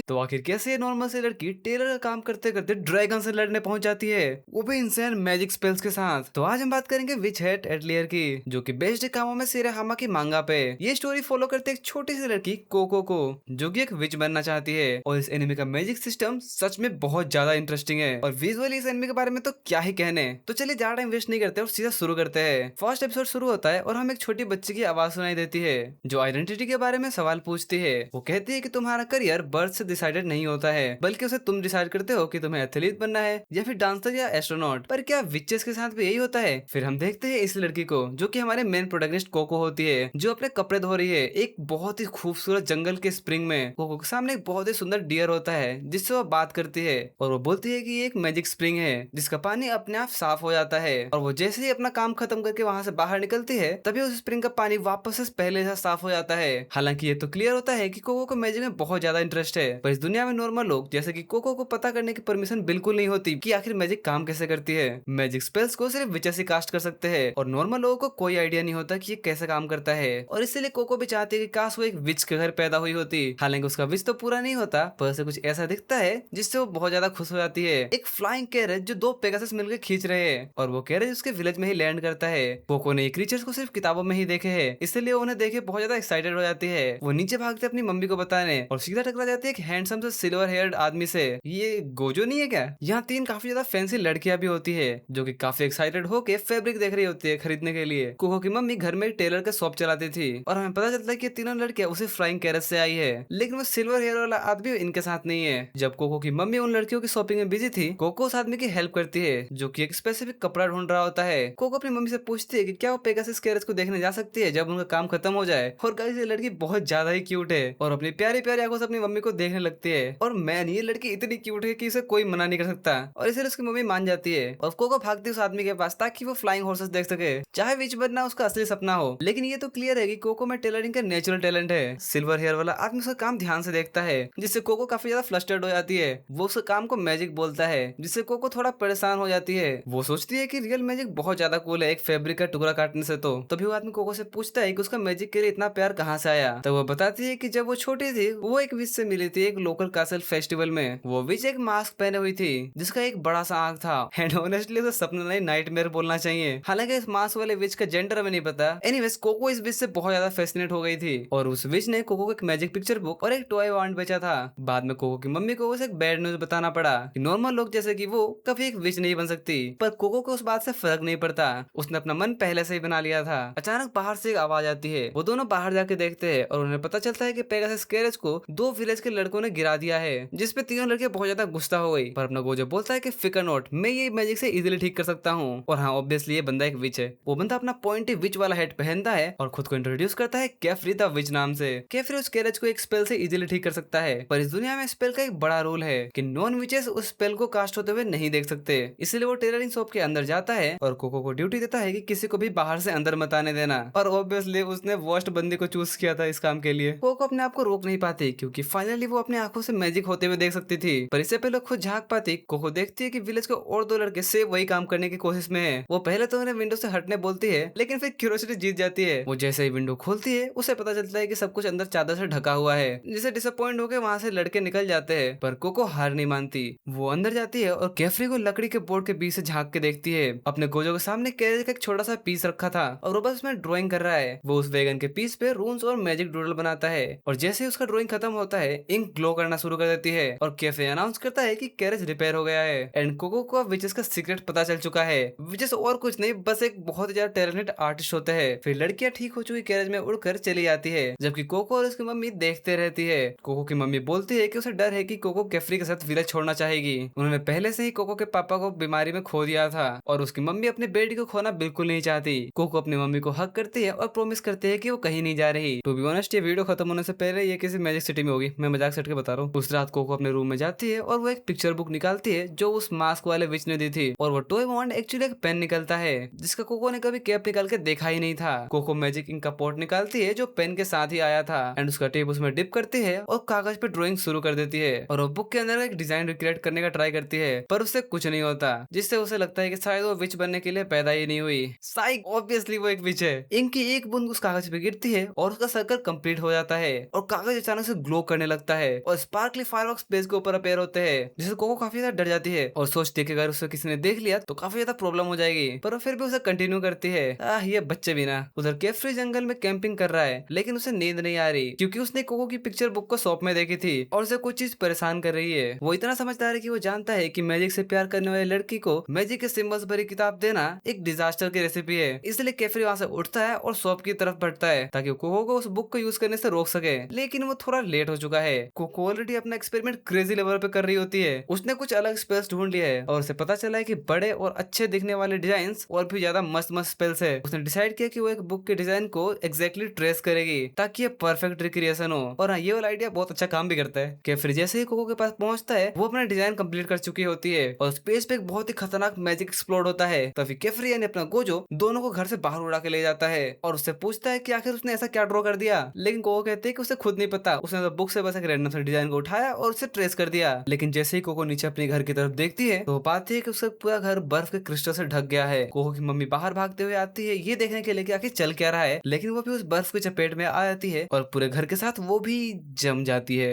तो आखिर कैसे ये नॉर्मल सी लड़की टेलर का काम करते करते ड्रैगन से लड़ने पहुंच जाती है, वो भी इंसान मैजिक स्पेल्स के साथ। तो आज हम बात करेंगे विच हेट एटलियर की, जो कि बेस्ड है कामों में सिराहामा की मांगा पे। ये स्टोरी फॉलो करते एक छोटी सी लड़की कोको को, जो कि एक विच बनना चाहती है। और इस एनिमे का मैजिक सिस्टम सच में बहुत ज्यादा इंटरेस्टिंग है, और विजुअली इस एनिमे के बारे में तो क्या ही कहने। तो चलिए ज्यादा टाइम वेस्ट नहीं करते और सीधा शुरू करते हैं। फर्स्ट एपिसोड शुरू होता है और हमें एक छोटी बच्ची की आवाज सुनाई देती है, जो आइडेंटिटी के बारे में सवाल पूछती है। वो कहती है कि तुम्हारा करियर बर्थ से डिसाइडेड नहीं होता है, बल्कि उसे तुम डिसाइड करते हो कि तुम्हें एथलीट बनना है या फिर डांसर या एस्ट्रोनॉट। पर क्या विचेस के साथ भी यही होता है? फिर हम देखते हैं इस लड़की को, जो कि हमारे मेन प्रोटैगनिस्ट कोको होती है, जो अपने कपड़े धो रही है एक बहुत ही खूबसूरत जंगल के स्प्रिंग में। कोको के सामने एक बहुत ही सुंदर डियर होता है, जिससे वो बात करती है और वो बोलती है कि ये एक मैजिक स्प्रिंग है जिसका पानी अपने आप साफ हो जाता है। और वो जैसे ही अपना काम खत्म करके वहां से बाहर निकलती है, तभी उस स्प्रिंग का पानी वापस से पहले से साफ हो जाता है। हालांकि ये तो क्लियर होता है कि कोको को मैजिक में बहुत ज्यादा इंटरेस्ट है, पर इस दुनिया में नॉर्मल लोग जैसे कि कोको को पता करने की परमिशन बिल्कुल नहीं होती कि आखिर मैजिक काम कैसे करती है। मैजिक स्पेल्स को सिर्फ विचेस ही कास्ट कर सकते हैं, और नॉर्मल लोगों को कोई आइडिया नहीं होता कि ये कैसे काम करता है। और इसीलिए कोको भी चाहती है कि काश वो एक विच के घर पैदा हुई होती। हालांकि उसका विच तो पूरा नहीं होता, पर उसे कुछ ऐसा दिखता है जिससे वो बहुत ज्यादा खुश हो जाती है। एक फ्लाइंग कैरेज जो दो पेगासस मिलकर खींच रहे हैं, और वो कैरेज उसके विलेज में ही लैंड करता है। कोको ने क्रीचर्स को सिर्फ किताबों में ही देखे हैं, इसलिए वो उन्हें देखे बहुत ज्यादा एक्साइटेड हो जाती है। वो नीचे भागते अपनी मम्मी को बताने, और सीधा टकरा जाती है एक हैंडसम से सिल्वर हेयर्ड आदमी से। ये गोजो नहीं है क्या? यहाँ तीन काफी ज्यादा फैंसी लड़कियां भी होती है, जो कि काफी एक्साइटेड होके फैब्रिक देख रही होती है खरीदने के लिए। कोको की मम्मी घर में एक टेलर का शॉप चलाती थी, और हमें पता चलता है कि तीनों लड़कियां उसी फ्लाइंग कैरेज से आई है, लेकिन वो सिल्वर हेयर वाला आदमी इनके साथ नहीं है। जब कोको की मम्मी उन लड़कियों की शॉपिंग में बिजी थी, कोको उस आदमी की हेल्प करती है, जो कि एक स्पेसिफिक कपड़ा ढूंढ रहा होता है। कोको अपनी मम्मी से पूछती है कि क्या वो पेगासस कैरेज को देखने जा सकती है जब उनका काम खत्म हो जाए। और गाइस ये लड़की बहुत ज्यादा ही क्यूट है, और अपनी प्यारी प्यारी आंखों से अपनी मम्मी को देखने लगती है। और मैन, ये लड़की इतनी क्यूट है कि इसे कोई मना नहीं कर सकता, और इसलिए उसकी मम्मी मान जाती है। और कोको भागती है उस आदमी के पास ताकि वो फ्लाइंग हॉर्सेस देख सके, चाहे विच बनना उसका असली सपना हो। लेकिन ये तो क्लियर है कि कोको में टेलरिंग का नेचुरल टैलेंट है। सिल्वर हेयर वाला आदमी उसका काम ध्यान से देखता है, जिससे कोको काफी ज्यादा फ्लस्टर्ड हो जाती है। वो उसके काम को मैजिक बोलता है, जिससे कोको थोड़ा परेशान हो जाती है। वो सोचती है कि रियल मैजिक बहुत ज्यादा कूल है एक फैब्रिक का टुकड़ा काटने से। तो तभी वो आदमी कोको से पूछता है कि उसका मैजिक के लिए इतना प्यार कहाँ से आया। तो वो बताती है कि जब वो छोटी थी, वो एक विच से मिली थी एक लोकल कासल फेस्टिवल में। वो विच एक मास्क पहने हुई थी, जिसका एक बड़ा सा आंख था। एंड ऑनेस्टली उसे सपना नहीं नाइटमेयर बोलना चाहिए। हालांकि इस मास्क वाले विच का जेंडर हमें नहीं पता। एनीवेज कोको इस विच से बहुत ज्यादा फैसिनेट हो गई थी, और उस विच ने कोको को एक मैजिक पिक्चर बुक और एक टॉय वांड बेचा था। बाद में कोको की मम्मी को उसे एक बैड न्यूज बताना पड़ा कि नॉर्मल लोग जैसे कि वो कभी एक विच नहीं बन सकती। पर कोको को उस बात से फर्क नहीं पड़ता, उसने अपना मन पहले से ही बना लिया था। अचानक बाहर से एक आवाज आती है। वो दोनों बाहर जाके देखते हैं, और उन्हें पता चलता है कि पेगासस कैरेज को दो विलेज के लड़कों ने गिरा दिया है, जिसपे तीनों लड़के बहुत ज्यादा गुस्सा हो गई। पर अपना गोजो बोलता है कि फिकर नॉट, मैं ये मैजिक से इजीली ठीक कर सकता हूँ। और हाँ, ऑब्वियसली ये बंदा एक विच है। वो बंदा अपना पॉइंटी विच वाला हेड पहनता है और खुद को इंट्रोड्यूस करता है कैफरी द विच नाम से। कैफरी उस कैरेज को एक स्पेल से इजीली ठीक कर सकता है, पर इस दुनिया में स्पेल का एक बड़ा रूल है कि नॉन विचेस उस स्पेल को कास्ट होते हुए नहीं देख सकते। इसलिए वो टेलरिंग शॉप के अंदर जाता है और कोको को ड्यूटी देता है कि किसी को भी बाहर से अंदर मत आने देना। और ऑब्वियसली उसने वर्स्ट बंदे को चूज किया था इस काम के लिए। कोको अपने आप को रोक नहीं पाती, क्योंकि फाइनली वो अपने आंखों से मैजिक होते हुए देख सकती थी। पर इससे पहले खुद झांक पाती, कोको देखती है कि विलेज के और दो लड़के से वही काम करने की कोशिश में है। वो पहले तो उन्हें विंडो से हटने बोलती है, लेकिन फिर क्यूरियोसिटी जीत जाती है। वो जैसे ही विंडो खोलती है, उसे पता चलता है कि सब कुछ अंदर चादर से ढका हुआ है, जिसे डिसअपॉइंट होकर वहां से लड़के निकल जाते हैं। पर कोको हार नहीं मानती। वो अंदर जाती है और कैफरी को लकड़ी के बोर्ड के बीच से झांक के देखती है। अपने गोजो के सामने कैरेज का एक छोटा सा पीस रखा था, और वो बस उसमें ड्राइंग कर रहा है। वो उस वैगन के पीस पे रून्स और मैजिक डूडल बनाता है, और जैसे ही उसका ड्राइंग खत्म होता है, इंक ग्लो करना शुरू कर देती है, और कैफे अनाउंस करता है कि कैरेज रिपेयर हो गया है। एंड कोको को अब विचेस का सीक्रेट पता चल चुका है। विचेस और कुछ नहीं, बस एक बहुत ज्यादा टैलेंटेड आर्टिस्ट होते हैं। फिर लड़कियां ठीक हो चुकी कैरेज में उड़कर चली जाती है, जबकि कोको और उसकी मम्मी देखते रहती है। कोको की मम्मी बोलती है कि उसे डर है कि कोको कैफरी के साथ विलेज छोड़ना चाहेगी। उन्होंने पहले से ही कोको के पापा को बीमारी में खो दिया था, और उसकी मम्मी अपने बेटी को खोना बिल्कुल नहीं चाहती। कोको अपनी मम्मी को हक करती है और प्रॉमिस करती है कि वो कहीं नहीं जा रही। टू बी ऑनेस्ट, ये वीडियो खत्म होने से पहले ये किसी मैजिक सिटी में होगी, मैं मजाक से बता रहा हूँ। उस रात कोको अपने रूम में जाती है और वो एक पिक्चर बुक निकालती है जो उस मास्क वाले विच ने दी थी, और वो टॉय वॉन्ड एक्चुअली एक पेन निकलता है, जिसका कोको ने कभी कैप निकाल के देखा ही नहीं था। कोको मैजिक इंक का पॉट निकालती है जो पेन के साथ ही आया था, एंड उसका टेप उसमें डिप करती है और कागज पे ड्राइंग शुरू कर देती है, और वो बुक के अंदर एक डिजाइन रिक्रिएट करने का ट्राई करती है, पर उससे कुछ नहीं होता, जिससे उसे लगता है कि शायद वो विच बनने के लिए पैदा ही नहीं हुई। साइक, ऑब्वियसली वो एक विच है। इंक की एक बूंद उस कागज पे गिरती है और उसका सर्कल कंप्लीट हो जाता है, और कागज अचानक से ग्लो करने लगता है। और स्पार्कली फायरवर्क्स पेज के ऊपर अपेयर होते हैं, जिससे कोको काफी ज्यादा डर जाती है और सोचती है कि अगर उसे किसी ने देख लिया तो काफी ज्यादा प्रॉब्लम हो जाएगी, पर वो फिर भी उसे कंटिन्यू करती है। ये बच्चे भी ना। उधर केफ्री जंगल में कैंपिंग कर रहा है, लेकिन उसे नींद नहीं आ रही क्योंकि उसने कोको की पिक्चर बुक को शॉप में देखी थी और उसे कुछ चीज परेशान कर रही है। वो इतना समझदार है कि वो जानता है कि मैजिक से प्यार करने वाली लड़की को मैजिक के सिंबल्स भरी किताब देना एक डिजास्टर की रेसिपी है। इसलिए केफ्री वहां से उठता है और शॉप की तरफ बढ़ता है ताकि कोको को उस बुक को यूज करने से रोक सके, लेकिन वो थोड़ा लेट हो चुका है। कोको ऑलरेडी अपना एक्सपेरिमेंट क्रेजी लेवल पे कर रही होती है। उसने कुछ अलग स्पेल्स ढूंढ लिए है और उसे पता चला है कि बड़े और अच्छे दिखने वाले डिजाइन और भी ज्यादा मस्त मस्त स्पेल्स है। उसने डिसाइड किया कि वो एक बुक के डिजाइन को एग्जैक्टली ट्रेस करेगी ताकि ये परफेक्ट रिक्रिएशन हो। और हाँ, ये वाला आइडिया बहुत अच्छा काम भी करता है कि फिर जैसे ही कोको के पास पहुंचता है वो अपना डिजाइन कंप्लीट कर चुकी होती है और स्पेस पे एक बहुत ही खतरनाक मैजिक एक्सप्लोड होता है। तभी केफ्री यानी अपना गोजो दोनों को घर से बाहर उड़ा के ले जाता है और उससे पूछता है कि आखिर उसने ऐसा क्या ड्रॉ कर दिया, लेकिन कोको कहते हैं कि उसे खुद नहीं पता, उसने तो बुक से बस एक रैंडम से डिजाइन को उठाया और उसे ट्रेस कर दिया। लेकिन जैसे ही कोको नीचे अपने घर की तरफ देखती है तो वो पाती है कि उसका पूरा घर बर्फ के क्रिस्टल से ढक गया है। कोको की मम्मी बाहर भागते हुए आती है ये देखने के लिए कि आखिर चल क्या रहा है, लेकिन वो भी उस बर्फ की चपेट में आ जाती है और पूरे घर के साथ वो भी जम जाती है।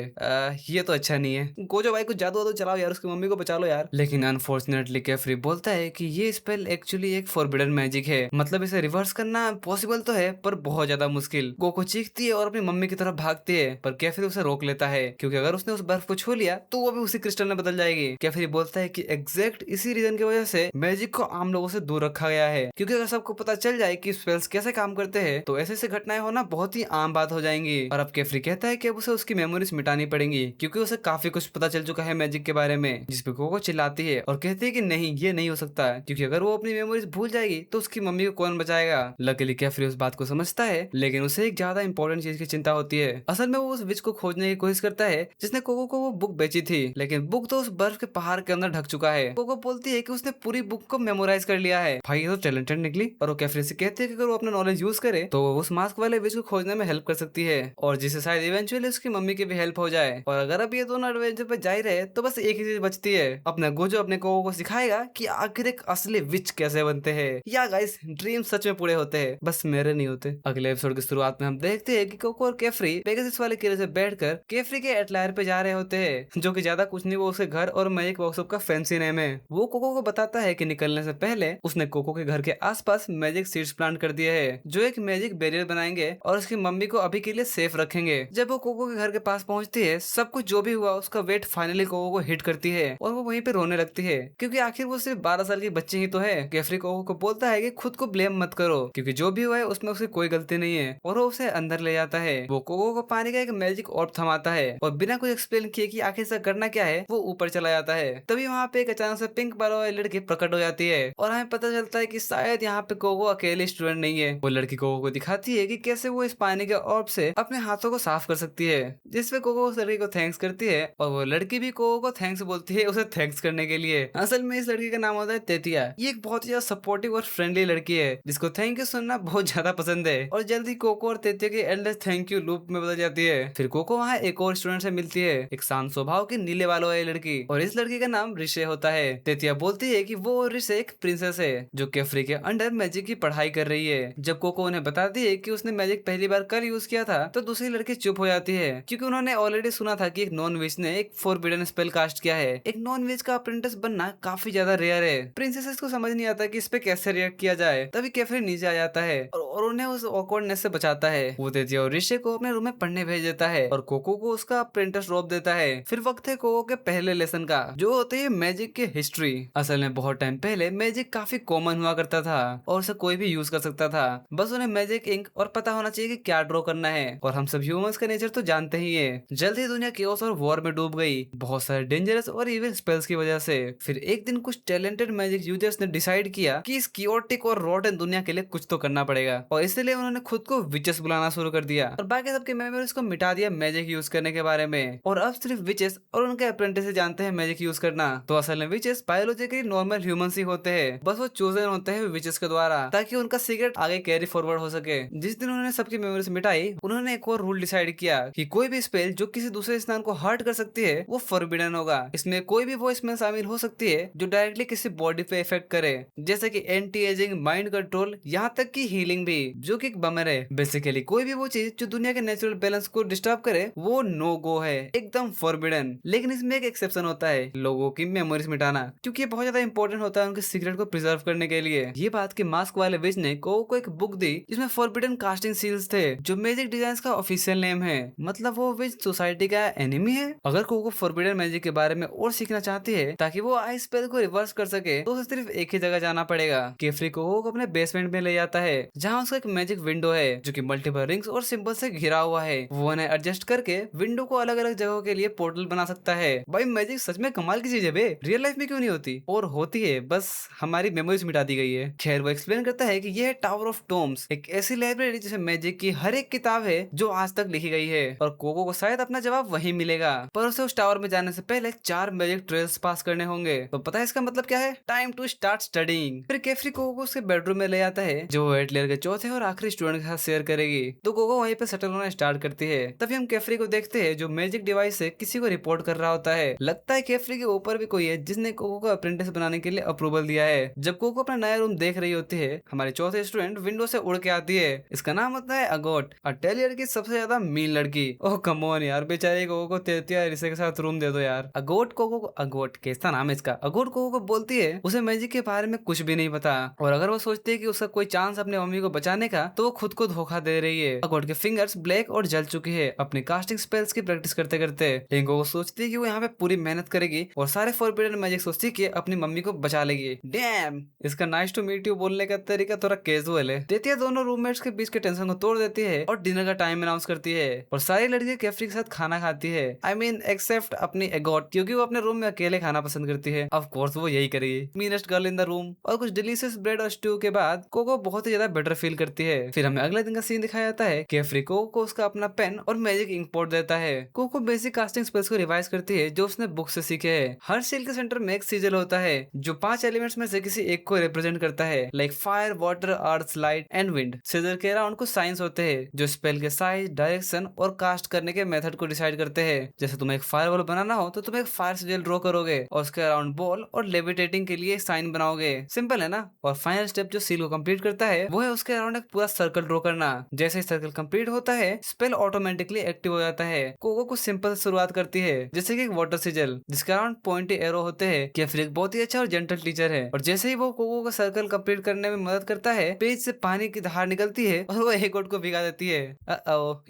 ये तो अच्छा नहीं है। गोजो भाई कुछ जादू वादू चलाओ यार, उसकी मम्मी को बचा लो यार। लेकिन अनफॉर्चुनेटली केफ्री बोलता है कि ये स्पेल एक्चुअली एक फॉरबिडन मैजिक है, मतलब इसे रिवर्स करना पॉसिबल तो है पर बहुत ज्यादा मुश्किल। कोको चीखती है और अपनी मम्मी की तरफ भागती है, पर केफ्री उसे रोक लेता है क्योंकि अगर उसने उस बर्फ को छू लिया तो वो भी उसी क्रिस्टल में बदल जाएगी। केफ्री बोलता है कि एग्जैक्ट इसी रीजन की वजह से मैजिक को आम लोगों से दूर रखा गया है, क्योंकि अगर सबको पता चल जाए कि स्पेल्स कैसे काम करते हैं तो ऐसे ऐसे घटनाएं होना बहुत ही आम बात हो जाएंगी। और अब केफ्री कहता है कि अब उसे उसकी मेमोरीज मिटानी पड़ेंगी क्योंकि उसे काफी कुछ पता चल चुका है मैजिक के बारे में, जिसपे कोको चिल्लाती है और कहती है कि नहीं ये नहीं हो सकता, क्योंकि अगर वो अपनी मेमोरीज भूल जाएगी तो उसकी मम्मी को कौन बचाएगा। लकीली केफ्री उस बात को समझता है, लेकिन उसे एक ज्यादा इंपॉर्टेंट चीज की चिंता होती है। असल में वो उस विच को खोजने की कोशिश करता है जिसने कोको को वो बुक बेची थी, लेकिन बुक तो उस बर्फ के पहाड़ के अंदर ढक चुका है। कोको बोलती है कि उसने पूरी बुक को मेमोराइज कर लिया है। भाई ये तो टैलेंटेड निकली। और वो केफ्री से कहती है कि अगर वो अपना नॉलेज यूज करे तो वो उस मास्क वाले विच को खोजने में हेल्प कर सकती है और जिससे शायद इवेंचुअली उसकी मम्मी की भी हेल्प हो जाए। और अगर अब ये दोनों एडवेंचर पे जा ही रहे तो बस एक ही चीज बचती है, अपना गोजो अपने कोको को सिखाएगा कि आखिर एक असली विच कैसे बनते हैं। या गाइस ड्रीम सच में पूरे होते हैं, बस मेरे नहीं होते। अगले एपिसोड की शुरुआत में हम देखते हैं कि कोको और केफ्री पेगासस वाले किले से बैठकर केफ्री के एटलायर पे जा रहे होते हैं, जो कि ज्यादा कुछ नहीं वो उसके घर और मैजिक वर्कशॉप का फैंसी नेम है। वो कोको को बताता है कि निकलने से पहले उसने कोको के घर के आसपास मैजिक सीड्स प्लांट कर दिए हैं, जो एक मैजिक बैरियर बनाएंगे और उसकी मम्मी को अभी के लिए सेफ रखेंगे। जब वो कोको के घर के पास पहुंचती है सब कुछ जो भी हुआ उसका वेट फाइनली कोको को हिट करती है और वो वहीं पे रोने लगती है, क्योंकि आखिर वो सिर्फ 12 साल की बच्ची ही तो है। केफ्री कोको को बोलता है कि खुद को ब्लेम मत करो क्योंकि जो भी हुआ है उसमें उसकी कोई गलती नहीं है, और वो उसे अंदर ले जाता है। वो कोको को पानी का एक मैजिक ऑर्ब थमाता है और बिना कुछ एक्सप्लेन किए कि आखिर से करना क्या है वो ऊपर चला जाता है। तभी वहाँ पे एक अचानक से पिंक बालों वाली लड़की प्रकट हो जाती है और हमें पता चलता है कि शायद यहाँ पे कोको अकेले स्टूडेंट नहीं है। वो लड़की कोको को दिखाती है कि कैसे वो इस पानी के ऑर्ब से अपने हाथों को साफ कर सकती है, जिसपे कोको उस लड़की को थैंक्स करती है और वो लड़की भी कोको को थैंक्स बोलती है उसे थैंक्स करने के लिए। असल में इस लड़की का नाम होता है तेतिया। ये एक बहुत ही ज्यादा सपोर्टिव और फ्रेंडली लड़की है जिसको थैंक यू सुनना बहुत ज्यादा पसंद है, और जल्दी कोको और तेतिया की एंडलेस थैंक यू लूप में बदल जाती है। फिर कोको वहाँ एक और स्टूडेंट से मिलती है, एक शांत स्वभाव की नीले बालों वाली लड़की, और इस लड़की का नाम ऋषे होता है। तेतिया बोलती है कि वो ऋषे एक प्रिंसेस है जो केफ्री के अंडर मैजिक की पढ़ाई कर रही है। जब कोको उन्हें बताती है कि उसने मैजिक पहली बार कल यूज किया था तो दूसरी लड़की चुप हो जाती है, क्योंकि उन्होंने ऑलरेडी सुना था कि एक नॉन विच ने एक फॉरबिडन स्पेल कास्ट किया है। एक नॉन विच का अप्रेंटिस बनना काफी ज्यादा रेयर है। प्रिंसेसेस को समझ नहीं आता कि इस पे कैसे रिएक्ट किया जाए। तभी केफ्री नीचे आ जाता है और उन्हें उस ऑकवर्डनेस से बचाता है। वो तेतिया और ऋषि को अपने रूम में पढ़ने भेज देता है और कोको को उसका अप्रेंटिस ड्रॉप देता है। फिर वक्त है कोको के पहले लेसन का, जो होती है मैजिक की हिस्ट्री। असल में बहुत टाइम पहले मैजिक काफी कॉमन हुआ करता था और उसे कोई भी यूज कर सकता था, बस उन्हें मैजिक इंक और पता होना चाहिए कि क्या ड्रॉ करना है। और हम सब ह्यूमंस का नेचर तो जानते ही है। जल्द ही दुनिया केओस और वॉर में डूब गई, बहुत सारे डेंजरस और इविल स्पेल्स की वजह से। फिर एक दिन कुछ टैलेंटेड मैजिक यूजर्स ने डिसाइड किया कि इस कियोटिक और रोटन दुनिया के लिए कुछ तो करना पड़ेगा, और इसलिए उन्होंने खुद को विचेस बुलाना शुरू कर दिया और बाकी सबके मेमोरीज को मिटा दिया मैजिक यूज करने के बारे में। और अब सिर्फ विचेस और उनके अप्रेंटिस जानते हैं मैजिक यूज करना। तो असल में विचेस बायोलॉजिकली नॉर्मल ह्यूमंस ही होते हैं, बस वो चूजन होते हैं विचेस के द्वारा ताकि उनका सीक्रेट आगे कैरी फॉरवर्ड हो सके। जिस दिन उन्होंने सबकी मेमोरीज मिटाई उन्होंने एक और रूल डिसाइड किया कि कोई भी स्पेल जो किसी दूसरे इंसान को हर्ट कर सकती है वो फॉरबिडन होगा। इसमें कोई भी वो स्पेल शामिल हो सकती है जो डायरेक्टली किसी बॉडी पे इफेक्ट करे, जैसे कि एंटी एजिंग, माइंड कंट्रोल, यहाँ तक कि हीलिंग भी। ग्रेविटी, जो कि एक बमर है। बेसिकली कोई भी वो चीज जो दुनिया के नेचुरल बैलेंस को डिस्टर्ब करे वो नो गो है, एकदम फॉरबिडन। लेकिन इसमें एक एक्सेप्शन होता है, लोगों की मेमोरीज मिटाना, क्योंकि ये बहुत ज्यादा इंपॉर्टेंट होता है उनके सीक्रेट को प्रिजर्व करने के लिए। ये बात कि मास्क वाले विच ने को एक बुक दी जिसमें फॉरबिडन कास्टिंग सील्स थे, जो मैजिक डिजाइन का ऑफिशियल नेम है। मतलब वो विच सोसाइटी का एनिमी है। अगर को फॉरबिडन मैजिक के बारे में और सीखना चाहती है ताकि वो आइस स्पेल को रिवर्स कर सके, तो उसे सिर्फ एक ही जगह जाना पड़ेगा। केफ्री को अपने बेसमेंट में ले जाता है, जहाँ उसका एक मैजिक विंडो है जो कि मल्टीपल रिंग्स और सिंबल से घिरा हुआ है। वो उन्हें एडजस्ट करके विंडो को अलग अलग जगहों के लिए पोर्टल बना सकता है। भाई मैजिक सच में कमाल की चीज है बे, रियल लाइफ में क्यों नहीं होती? और होती है, बस हमारी मेमोरीज मिटा दी गई है। खैर वो एक्सप्लेन करता है कि यह है टावर ऑफ टोम्स, एक ऐसी लाइब्रेरी जिसमें मैजिक की हर एक किताब है जो आज तक लिखी गई है, और कोको को शायद अपना जवाब वहीं मिलेगा। पर उसे उस टावर में जाने से पहले 4 मैजिक ट्रेल्स पास करने होंगे। तो पता है इसका मतलब क्या है? Time to start studying. फिर केफ्री कोको को उसके बेडरूम में ले आता है, जो वो एटलियर के चौथे और आखिरी स्टूडेंट के साथ शेयर करेगी। तो कोको वहीं पे सेटल होना स्टार्ट करती है। तभी हम केफ्री को देखते हैं जो मैजिक डिवाइस से किसी को रिपोर्ट कर रहा होता है। लगता है केफ्री के ऊपर भी कोई है जिसने कोको को अप्रेंटिस बनाने के लिए अप्रूवल दिया है। जब कोको अपना नया रूम देख रही होती है, हमारी चौथे स्टूडेंट विंडो से उड़ के आती है। इसका नाम होता है अगोट, अटेलियर की सबसे ज्यादा मीन लड़की। ओह कम ऑन यार, बेचारे कोको को तेतिया रिसे के साथ रूम दे दो यार। अगोट कोको को, अगोट कैसा नाम है इसका, अगोट कोको को बोलती है उसे मैजिक के बारे में कुछ भी नहीं पता, और अगर वो सोचती है कि उसका कोई चांस अपने मम्मी को बचाने का, तो वो खुद को धोखा दे रही है। अगोट के फिंगर्स ब्लैक और जल चुकी है अपनी कास्टिंग स्पेल्स की प्रैक्टिस करते करते। लेकिन वो सोचती है कि वो यहाँ पे पूरी मेहनत करेगी और सारे फॉरबिडन मैजिक सोचती है कि अपनी मम्मी को बचा लेगी। डैम, इसका नाइस टू मीट यू बोलने का तरीका थोड़ा कैजुअल है। तेतिया दोनों रूममेट्स के बीच के टेंशन को तोड़ देती है और डिनर का टाइम अनाउंस करती है, और सारी लड़कियां केफ्री के साथ खाना खाती है। आई मीन एक्सेप्ट अपनी एगोट, क्योंकि वो अपने रूम में अकेले खाना पसंद करती है। ऑफ कोर्स वो यही करेगी, meanest girl in the room. और कुछ डिलीशियस ब्रेड और स्ट्यू के बाद कोको बहुत ही ज्यादा बेटर फील करती है। फिर हमें अगले दिन का सीन दिखाया जाता है। केफ्री को उसका अपना पेन और मैजिक इंक पोर्ट देता है। कोको बेसिक कास्टिंग स्पेल्स को रिवाइज करती है जो उसने बुक से सीखे है। हर सील के सेंटर में एक सिजल होता है जो 5 एलिमेंट्स में से किसी एक को रिप्रेजेंट करता है, like fire, water, earth, light and wind. Sizzle के अराउंड कुछ साइंस होते हैं जो स्पेल के साइज, डायरेक्शन और कास्ट करने के मेथड को डिसाइड करते हैं। जैसे तुम्हें एक फायर बॉल बनाना हो तो तुम एक फायर सिजल ड्रॉ करोगे और उसके अराउंड बॉल और लेविटेटिंग के लिए साइन बनाओगे। सिंपल है ना? और फाइनल स्टेप जो सील को कंप्लीट करता है वो है उसके अराउंड एक पूरा सर्कल ड्रॉ करना। जैसे ही सर्कल कंप्लीट होता है, स्पेल ऑटोमेटिकली एक्टिव हो जाता है। कोको कुछ सिंपल शुरुआत करती है, जैसे कि एक वाटर सिजल जिसके अराउंड पॉइंटी एरो होते हैं। केफ्री एक बहुत ही अच्छा और जेंटल टीचर है, और जैसे ही वो कोको का सर्कल कंप्लीट करने में मदद करता है, पेज से पानी की धार निकलती है और वो एगोट को भिगा देती है।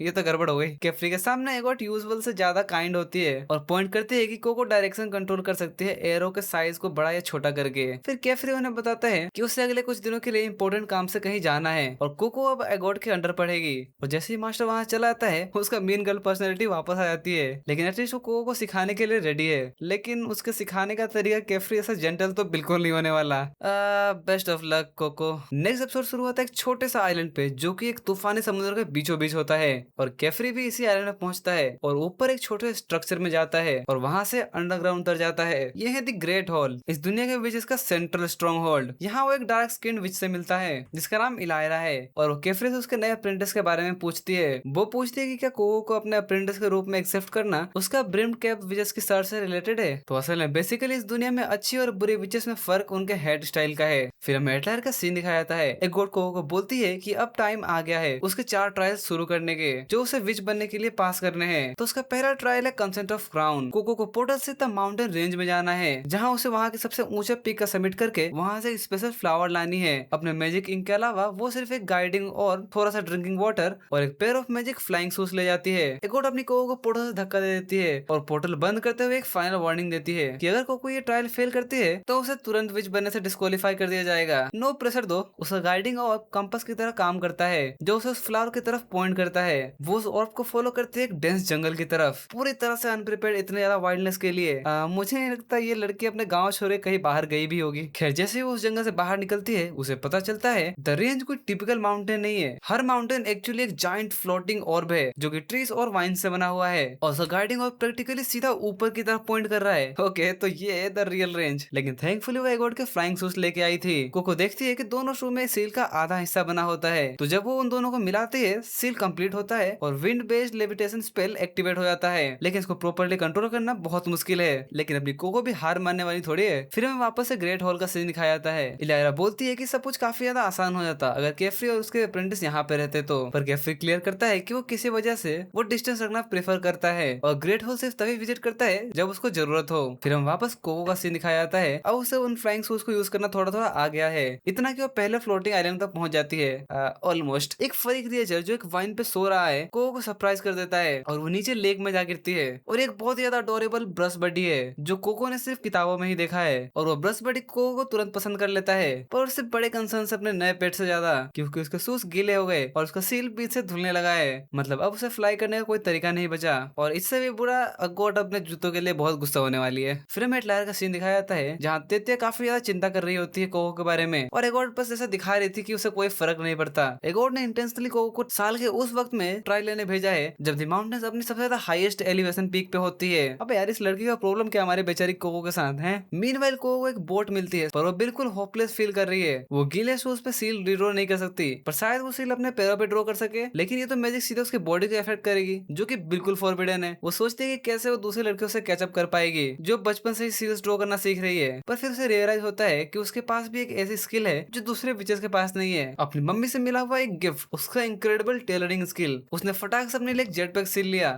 ये तो गड़बड़ हो गई। केफ्री के सामने एगोट यूजुअल से ज्यादा काइंड होती है और पॉइंट करती है कि कोको डायरेक्शन कंट्रोल कर सकती है एरो के साइज को बड़ा या छोटा करके। फिर केफ्री उन्हें बताता है कि उसे अगले कुछ दिनों के लिए इंपॉर्टेंट काम से कहीं जाना है और कोको अब एगोट के अंडर पढ़ेगी। और जैसे ही मास्टर वहां चला आता है, उसका मीन गर्ल पर्सनैलिटी वापस आ जाती है। लेकिन एटलीस्ट वो कोको को सिखाने के लिए रेडी है, लेकिन उसके सिखाने का तरीका केफ्री ऐसा जेंटल तो बिल्कुल नहीं होने वाला। Best of luck Koko. Next episode शुरू होता है एक छोटे सा आइलैंड पे जो कि एक तूफानी समुद्र के बीचों बीच होता है, और केफ्री भी इसी आइलैंड में पहुंचता है और ऊपर एक छोटे स्ट्रक्चर में जाता है और वहां से अंडरग्राउंड उतर जाता है। यह है द ग्रेट हॉल, इस दुनिया के विचेस का सेंट्रल स्ट्रॉन्ग होल्ड। यहाँ वो एक डार्क स्किन विच से मिलता है जिसका नाम इलायरा है, और वो केफ्री से उसके नए अप्रेंटिस के बारे में पूछती है। वो पूछती है कि क्या कोको को अपने अप्रेंटिस के रूप में एक्सेप्ट करना उसका ब्रिम्ड कैप विचेस की सर से रिलेटेड है। तो असल में बेसिकली इस दुनिया में अच्छी और बुरी विचेस में फर्क उनके हेड स्टाइल का है। फिर हमें एटलायर का सीन दिखाया जाता है। एक गोट कोको को बोलती है कि अब टाइम आ गया है उसके 4 ट्रायल्स शुरू करने के, जो उसे विच बनने के लिए पास करने हैं। तो उसका पहला ट्रायल है कंसेंट ऑफ क्राउन। कोको को पोर्टल से द माउंटेन रेंज में जाना है, जहाँ उसे वहाँ के सबसे ऊंचे पीक का समिट करके वहाँ से स्पेशल फ्लावर लानी है। अपने मैजिक इंक के अलावा वो सिर्फ एक गाइडिंग और थोड़ा सा ड्रिंकिंग वाटर और एक pair of magic flying shoes ले जाती है। एक गोट अपनी कोको को पोर्टल से धक्का दे देती है और पोर्टल बंद करते हुए एक फाइनल वार्निंग देती है कि अगर कोको ये ट्रायल फेल करती है तो उसे तुरंत विच बनने से डिस्क्वालीफाई कर दिया जाएगा। नो प्रेशर दो। उसका गाइडिंग और कंपास की तरह काम करता है जो उसे उस फ्लावर की तरफ पॉइंट करता है। वो उस ऑर्ब को फॉलो करती है एक डेंस जंगल की तरफ, पूरी तरह से अनप्रिपेयर्ड इतने ज्यादा वाइल्डनेस के लिए। मुझे नहीं लगता ये लड़की अपने गांव छोड़े कहीं बाहर गई भी होगी। खैर जैसे वो उस जंगल से बाहर निकलती है, उसे पता चलता है द रेंज कोई टिपिकल माउंटेन नहीं है। हर माउंटेन एक्चुअली एक जाइंट फ्लोटिंग ऑर्ब है जो कि ट्रीज और वाइन से बना हुआ है, और उसका गाइडिंग ऑर्ब प्रैक्टिकली सीधा ऊपर की तरफ पॉइंट कर रहा है। ओके, तो ये है द रियल रेंज। लेकिन थैंकफुली वो एगोट के फ्लाइंग शूज लेके आई थी। कोको देखती है कि दोनों शू में सील का आधा हिस्सा बना होता है, तो जब वो उन दोनों को मिलाती है सील कंप्लीट होता है और wind based levitation spell activate हो जाता है। लेकिन इसको प्रॉपर्ली कंट्रोल करना बहुत मुश्किल है, लेकिन अपनी कोको भी हार मानने वाली थोड़ी है। फिर हमें वापस से ग्रेट हॉल का सीन दिखाया जाता है। इलायरा बोलती है कि सब कुछ काफी ज्यादा आसान हो जाता अगर केफ्री और उसके अप्रेंटिस यहाँ पे रहते तो, पर केफ्री क्लियर करता है कि वो किसी वजह से वो डिस्टेंस रखना प्रेफर करता है और ग्रेट होल सिर्फ तभी विजिट करता है जब उसको जरूरत हो। फिर हम वापस कोको का सीन दिखाया जाता है। अब उसे उन फ्लाइंग शूज को यूज करना थोड़ा थोड़ा आ गया है, इतना कि वो पहले फ्लोटिंग आइलैंड तक पहुंच जाती है ऑलमोस्ट। एक फरी क्रिएचर जो एक वाइन पे सो रहा है कोको को सरप्राइज कर देता है और वो नीचे लेक में जा गिरती है। और एक बहुत ही ज्यादा अडोरेबल ब्रश बडी है जो कोको ने सिर्फ किताबों में ही देखा है और वो ब्रश बडी कोको को तुरंत पसंद कर लेता है, पर उससे बड़े कंसर्न से अपने नए पेट से ज्यादा, क्योंकि उसके शूज गीले हो गए और उसका सील बीच से धुलने लगा है। मतलब अब उसे फ्लाई करने का कोई तरीका नहीं बचा और इससे भी बुरा अगोट अपने जूतों के लिए बहुत गुस्सा होने वाली है। फिर हमें एटलायर का सीन दिखाया जाता है जहाँ तेतिया काफी ज्यादा चिंता कर रही होती है कोको के बारे में और एगोट बस ऐसा दिखा रही थी कि उसे कोई फर्क नहीं पड़ता। एगोट ने इंटेंशनली कोको को साल के उस वक्त में ट्राई लेने भेजा है जब द माउंटेन्स अपनी सबसे ज्यादा हाईएस्ट एलिवेशन पीक पे होती है। अब यार इस लड़की का प्रॉब्लम क्या हमारे बेचारी कोको के साथ है। मीनवाइल कोको को एक बोट मिलती है पर वो बिल्कुल होपलेस फील कर रही है। वो गीले शूज पे सील ड्रॉ नहीं कर सकती, पर शायद वो सील अपने पैरों पे ड्रॉ कर सके, लेकिन ये तो मैजिक सीधे उसकी बॉडी को इफेक्ट करेगी जो कि बिल्कुल फॉरबिडन है। वो सोचती है कि कैसे वो दूसरे लड़कियों से कैचअप कर पाएगी जो बचपन से ही सील्स ड्रॉ करना सीख रही है, पर फिर उसे रियलाइज होता है कि उसके पास भी एक ऐसी स्किल है जो दूसरे विचेस के पास नहीं है। अपनी मम्मी से मिला हुआ एक गिफ्ट, उसका इनक्रेडिबल टेलरिंग स्किल। उसने फटाक से अपने लिए जेट पैक सील लिया।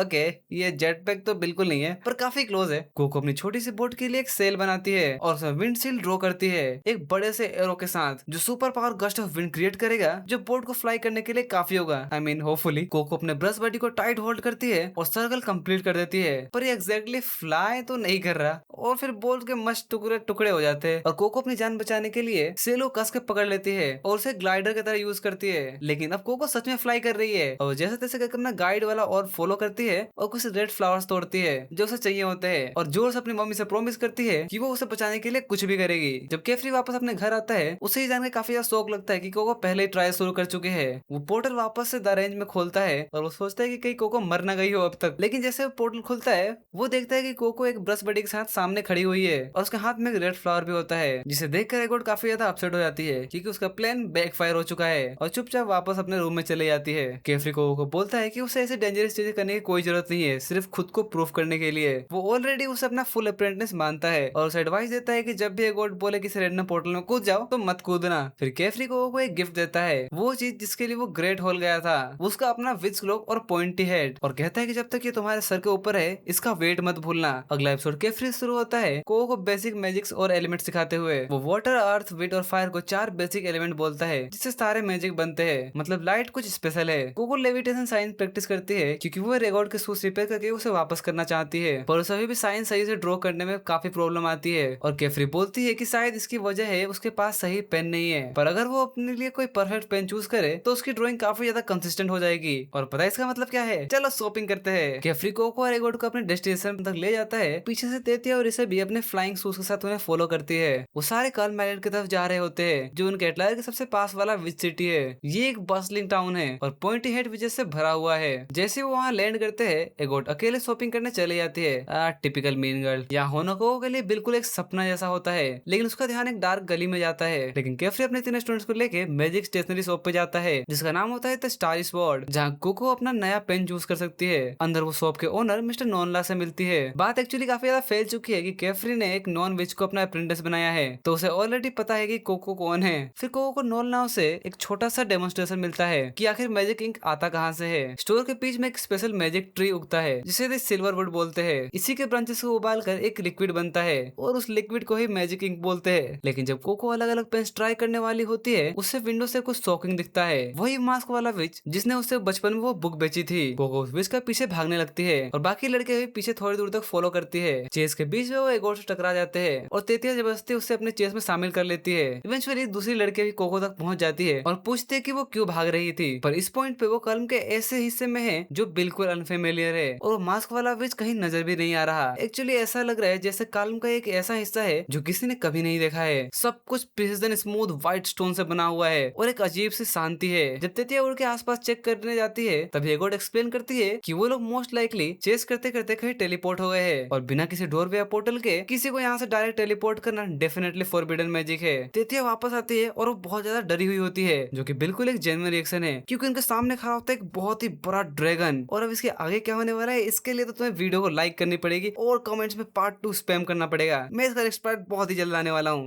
ओके ये जेट पैक तो बिल्कुल नहीं है पर काफी क्लोज है। कोको अपनी छोटी सी बोट के लिए एक सेल बनाती है और उसमें विंड सील ड्रॉ करती है एक बड़े से एरो के साथ जो super power gust of wind create करेगा जो बोट को फ्लाई करने के लिए काफी होगा। I mean hopefully. कोको अपने ब्रश बॉडी को टाइट होल्ड करती है और सर्कल कंप्लीट कर देती है, पर ये एग्जैक्टली फ्लाई तो नहीं कर रहा और फिर बोट के मस्त टुकड़े टुकड़े हो जाते हैं और कोको अपनी जान बचाने के लिए सेलो कस के पकड़ लेती है और उसे ग्लाइडर की तरह यूज करती है। लेकिन अब कोको सच में फ्लाई कर रही है और जैसे तैसे करके अपना गाइड वाला और फॉलो करती है और कुछ रेड फ्लावर्स तोड़ती है जो उसे चाहिए होते हैं और जोर से अपनी मम्मी से प्रॉमिस करती है कि वो उसे बचाने के लिए कुछ भी करेगी। जब केफ्री वापस अपने घर आता है उसे ही जान के काफी ज्यादा शौक लगता है कि कोको पहले ही ट्राई शुरू कर चुके हैं। वो पोर्टल वापस से द रेंज में खोलता है और वो सोचता है कि कहीं कोको मर ना गई हो अब तक, लेकिन जैसे वो पोर्टल खुलता है वो देखता है कि कोको एक ब्रश बडी के साथ सामने खड़ी हुई है और उसके हाथ में एक रेड फ्लावर भी होता है, जिसे देखकर एगोट काफी ज्यादा अपसेट हो जाती है क्योंकि उसका प्लान बैकफायर हो चुका है और चुपचाप वापस अपने रूम में चले जाती है। केफ्री कोको को बोलता है कि उसे ऐसे डेंजरस चीजें करने की कोई जरूरत नहीं है, सिर्फ खुद को प्रूफ करने के लिए। वो ऑलरेडी उसे अपना फुल अप्रेंटिस मानता है और उसे एडवाइस देता है कि जब भी एगोट बोले किसी रैंडम पोर्टल में कूद जाओ तो मत कूदना। फिर केफ्री कोको को एक गिफ्ट देता है, वो चीज जिसके लिए वो ग्रेट होल गया था, उसका अपना विच ग्लोब और पॉइंटी हेड, और कहता है कि जब तक ये तुम्हारे सर के ऊपर है इसका वेट मत भूलना। अगला एपिसोड केफ्री शुरू होता है कोको को बेसिक मैजिक्स और एलिमेंट सिखाते हुए। वो वाटर अर्थ विंड और फायर को 4 बेसिक एलिमेंट बोलता है जिससे सारे मैजिक बनते हैं। मतलब लाइट कुछ स्पेशल है। कोको लेविटेशन साइंस प्रैक्टिस करती है क्योंकि वो रेगॉर्ड के शूज रिपेयर करके उसे वापस करना चाहती है, पर उसे अभी भी साइंस सही से ड्रॉ करने में काफी प्रॉब्लम आती है और केफ्री बोलती है कि शायद इसकी वजह है उसके पास सही पेन नहीं है, पर अगर वो अपने लिए कोई परफेक्ट पेन चूज करे तो उसकी ड्राइंग काफी ज्यादा कंसिस्टेंट हो जाएगी। और पता है इसका मतलब क्या है? चलो शॉपिंग करते हैं। केफ्री कोको और एगोट को अपने डेस्टिनेशन तक ले जाता है। पीछे से तेतिया और इसे भी अपने फ्लाइंग शूज के साथ उन्हें फॉलो करती है। वो सारे कार्ल आइलैंड की तरफ जा रहे होते हैं जो उनके एटलायर के सबसे पास वाला विच सिटी है। ये एक बस्लिंग टाउन है और पॉइंटी हेड विजेस से भरा हुआ है। जैसे वो वहाँ लैंड करते हैं एगोट अकेले शॉपिंग करने चले जाती है। Typical mean girl. यहाँ होनोको के लिए बिल्कुल एक सपना जैसा होता है, लेकिन उसका ध्यान एक डार्क गली में जाता है। लेकिन केफ्री अपने 3 स्टूडेंट्स को लेके मैजिक स्टेशनरी शॉप पे जाता है जिसका नाम होता है द स्टारी स्वॉर्ड, जहाँ कोको अपना नया पेन चूज कर सकती है। अंदर वो शॉप के ओनर मिस्टर नॉनला से मिलती है। बात एक्चुअली काफी ज्यादा फैल चुकी है कि केफ्री ने एक नॉन वेज को अपना अप्रेंटिस बनाया है, तो उसे ऑलरेडी पता है कि कोको कौन है। फिर कोको को नॉनला से एक छोटा सा डेमोन्स्ट्रेशन मिलता है कि आखिर मैजिक इंक आता कहाँ से है। स्टोर के बीच में एक स्पेशल मैजिक ट्री उगता है जिसे सिल्वर वुड बोलते हैं। इसी के ब्रांचेस को उबाल कर एक लिक्विड बनता है और उस लिक्विड को ही मैजिक इंक बोलते हैं। लेकिन जब कोको अलग अलग पेन्स ट्राई करने वाली होती है उससे विंडो से कुछ शॉकिंग दिखता है। वही मास्क वाला विच जिसने उससे बचपन में वो बुक बेची थी। कोको उस विच का पीछे भागने लगती है और बाकी लड़के भी पीछे थोड़ी दूर तक फॉलो करती है। चेस के बीच में वो एगोट से टकरा जाते हैं और तेतिया जबरदस्ती उससे अपने चेस में शामिल कर लेती है। इवेंचुअली दूसरी लड़की भी कोको तक पहुंच जाती है और पूछते है कि वो क्यों भाग रही थी, पर इस पॉइंट पे वो कलम के ऐसे हिस्से में है जो बिल्कुल अनफेमिलियर है और वो मास्क वाला विच कहीं नजर भी नहीं आ रहा। एक्चुअली ऐसा लग रहा है जैसे कलम का एक ऐसा हिस्सा है जो किसी ने कभी नहीं देखा है। सब कुछ प्रिसिजन स्मूथ व्हाइट स्टोन से बना हुआ है और एक अजीब सी शांति है। जब तेतिया उड़ के आसपास चेक करने जाती है तभी एगोट एक्सप्लेन करती है कि वो लोग मोस्ट लाइकली चेस करते करते कहीं टेलीपोर्ट हो गए हैं और बिना किसी डोर या पोर्टल के किसी को यहाँ से डायरेक्ट टेलीपोर्ट करना डेफिनेटली फॉरबिडन मैजिक है। तेतिया वापस आती है और वो बहुत ज्यादा डरी हुई होती है, जो कि बिल्कुल एक जेन्युइन रिएक्शन है क्योंकि उनके सामने खड़ा होता है एक बहुत ही बड़ा ड्रैगन। और अब इसके आगे क्या होने वाला है इसके लिए तो तुम्हें वीडियो को लाइक करनी पड़ेगी और कमेंट्स में पार्ट 2 स्पैम करना पड़ेगा। मैं इसका नेक्स्ट पार्ट बहुत ही जल्द आने वाला हूँ, तो